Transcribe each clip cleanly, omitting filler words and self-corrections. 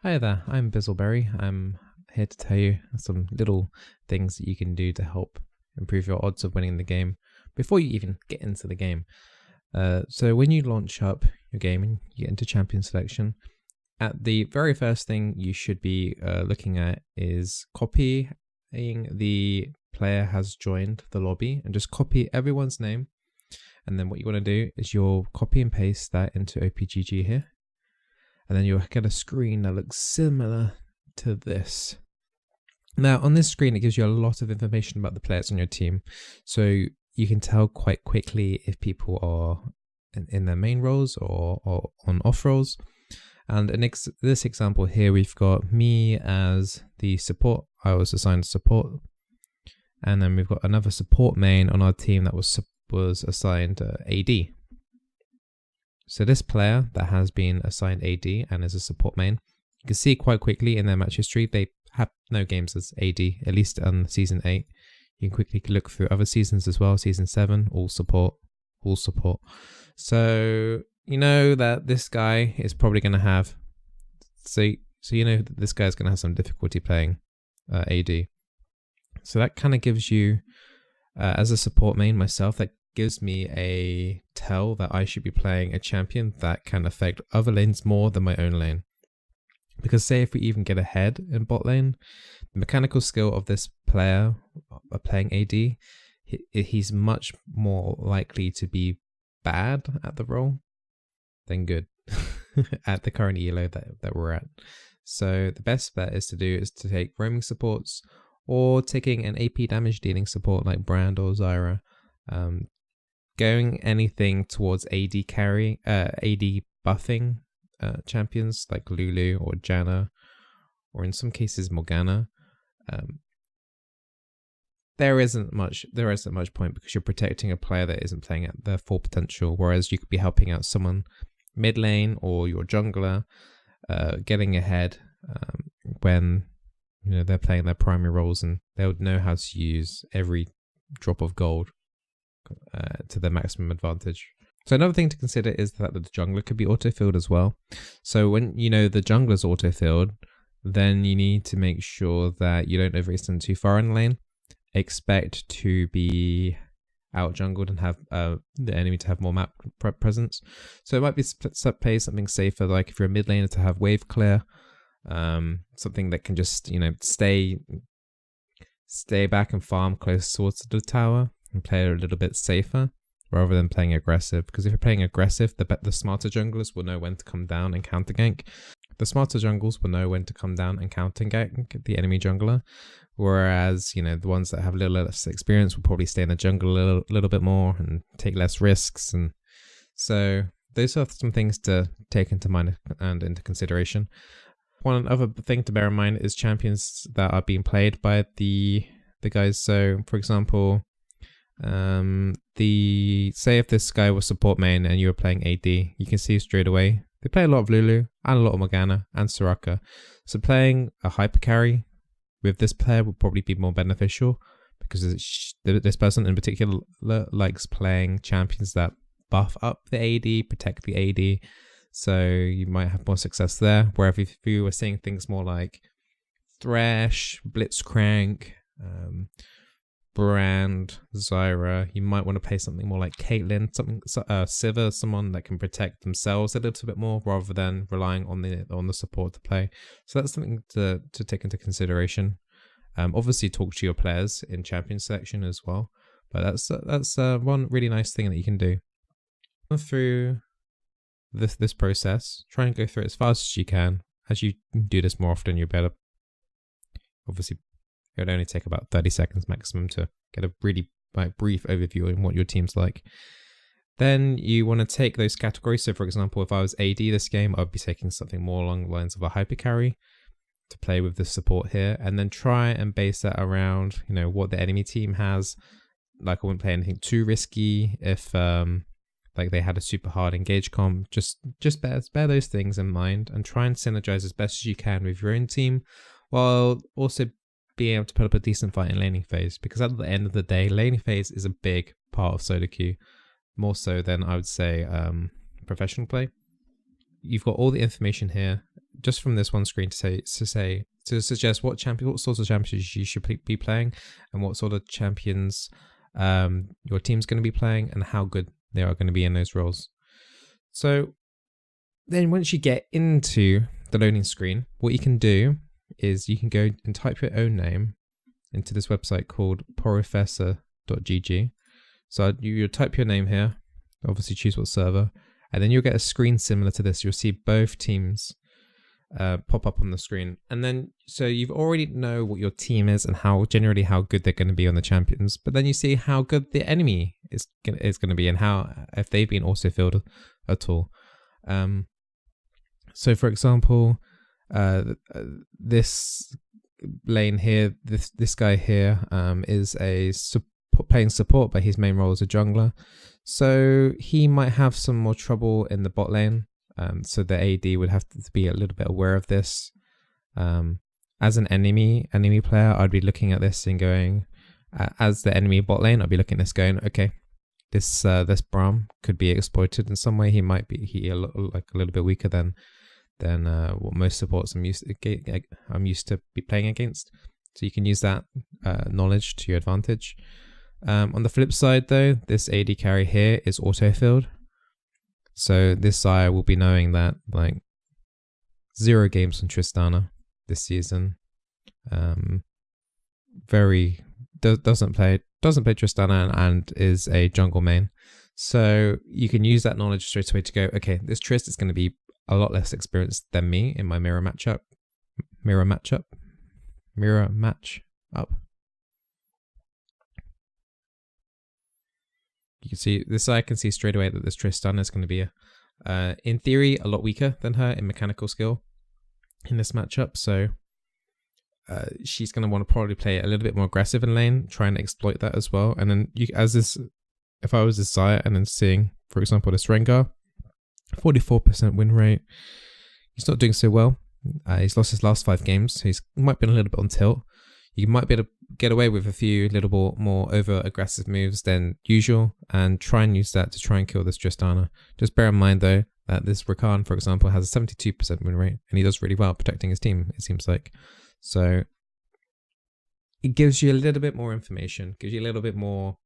Hi there, I'm Bizzleberry. I'm here to tell you some little things that you can do to help improve your odds of winning the game before you even get into the game. So when you launch up your game and you get into champion selection, at the very first thing you should be looking at is copying the player has joined the lobby, and just copy everyone's name. And then what you want to do is you'll copy and paste that into OPGG here. And then you'll get a screen that looks similar to this. Now on this screen, it gives you a lot of information about the players on your team. So you can tell quite quickly if people are in their main roles or on off roles. And in this example here, we've got me as the support. I was assigned support. And then we've got another support main on our team that was assigned AD. So this player that has been assigned AD and is a support main, you can see quite quickly in their match history, they have no games as AD, at least on season 8. You can quickly look through other seasons as well. Season 7, all support. So you know that this guy is probably going to have, so you know that this guy's going to have some difficulty playing AD. So that kind of gives you, as a support main myself, that gives me a tell that I should be playing a champion that can affect other lanes more than my own lane. Because say if we even get ahead in bot lane, the mechanical skill of this player playing AD, he's much more likely to be bad at the role than good at the current elo that we're at. So the best bet is to take roaming supports, or taking an AP damage dealing support like Brand or Zyra. Going anything towards AD carry, AD buffing champions like Lulu or Janna, or in some cases Morgana. There isn't much point, because you're protecting a player that isn't playing at their full potential, whereas you could be helping out someone mid lane or your jungler getting ahead when they're playing their primary roles, and they would know how to use every drop of gold to their maximum advantage. So another thing to consider is the fact that the jungler could be auto-filled as well. So when the jungler's auto-filled, then you need to make sure that you don't overextend too far in the lane. Expect to be out jungled and have the enemy to have more map presence. So it might be play something safer, like if you're a mid laner, to have wave clear, something that can just stay back and farm close towards the tower and play a little bit safer rather than playing aggressive. Because if you're playing aggressive, the smarter junglers will know when to come down and counter gank. The smarter jungles will know when to come down and counter gank the enemy jungler, whereas the ones that have a little less experience will probably stay in the jungle a little bit more and take less risks. And so those are some things to take into mind and into consideration. One other thing to bear in mind is champions that are being played by the guys. So for example, say if this guy was support main and you were playing AD, you can see straight away they play a lot of Lulu and a lot of Morgana and Soraka. So playing a hyper carry with this player would probably be more beneficial, because this person in particular likes playing champions that buff up the AD, protect the AD. So you might have more success there. Whereas if you were seeing things more like Thresh, Blitzcrank, Brand, Zyra, you might want to play something more like Caitlyn, Sivir, someone that can protect themselves a little bit more rather than relying on the support to play. So that's something to take into consideration. Obviously, talk to your players in champion selection as well. But that's one really nice thing that you can do. Go through this process. Try and go through it as fast as you can. As you do this more often, you're better. Obviously, it would only take about 30 seconds maximum to get a really brief overview on what your team's like. Then you want to take those categories. So for example, if I was AD this game, I'd be taking something more along the lines of a hyper carry to play with the support here, and then try and base that around what the enemy team has. Like, I wouldn't play anything too risky if like they had a super hard engage comp. Just bear those things in mind and try and synergize as best as you can with your own team, while also being able to put up a decent fight in laning phase. Because at the end of the day, laning phase is a big part of solo queue, more so than I would say professional play. You've got all the information here. just from this one screen to suggest what sorts of champions you should be playing, and what sort of champions your team's going to be playing, and how good they are going to be in those roles. So then once you get into the loading screen, what you can do is you can go and type your own name into this website called professor.gg. So you type your name here, obviously choose what server, and then you'll get a screen similar to this. You'll see both teams pop up on the screen, and then so you've already know what your team is and how good they're going to be on the champions, but then you see how good the enemy is going to be, and how if they've been also filled at all. So for example, this lane here, this guy here is playing support, but his main role is a jungler, so he might have some more trouble in the bot lane. So the AD would have to be a little bit aware of this. As an enemy player, I'd be looking at this and going, as the enemy bot lane, I'd be looking at this going, okay, this Braum could be exploited in some way. He might be a little bit weaker than what most supports I'm used to be playing against. So you can use that knowledge to your advantage. On the flip side though, this AD carry here is auto-filled. So this sire will be knowing that like 0 games on Tristana this season. Doesn't play Tristana and is a jungle main. So you can use that knowledge straight away to go, okay, this Trist is going to be a lot less experienced than me in my mirror match up. You can see this. I can see straight away that this Tristana is going to be, in theory, a lot weaker than her in mechanical skill in this matchup. So she's going to want to probably play a little bit more aggressive in lane, try and exploit that as well. And then if I was this sire and then seeing, for example, this Rengar, 44% win rate. He's not doing so well. He's lost his last 5 games. So he might be a little bit on tilt. You might be able to get away with a few little more over aggressive moves than usual and try and use that to try and kill this Tristana. Just bear in mind though that this Rakan, for example, has a 72% win rate and he does really well protecting his team, it seems like. So it gives you a little bit more information, gives you a little bit more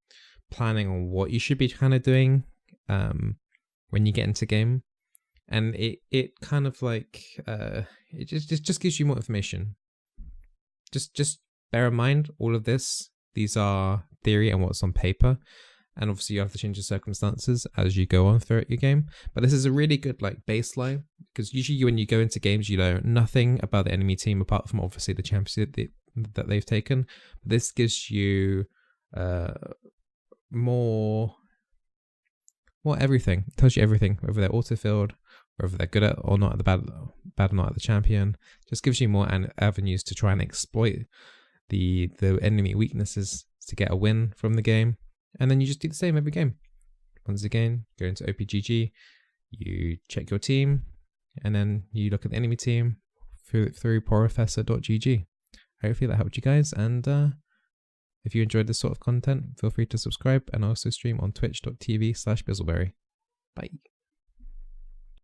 planning on what you should be kind of doing when you get into game. And it kind of like it just gives you more information. Just bear in mind all of this. These are theory and what's on paper. And obviously you have to change the circumstances as you go on throughout your game. But this is a really good like baseline, because usually when you go into games, you know nothing about the enemy team apart from obviously the championship that they've taken. This gives you more everything. It tells you everything, whether they're auto-filled, whether they're good at or not at the bad or not at the champion. Just gives you more avenues to try and exploit the enemy weaknesses to get a win from the game. And then you just do the same every game. Once again, go into OPGG, you check your team, and then you look at the enemy team through professor.gg. Hopefully that helped you guys, and if you enjoyed this sort of content, feel free to subscribe, and also stream on twitch.tv/Bizzleberry. Bye.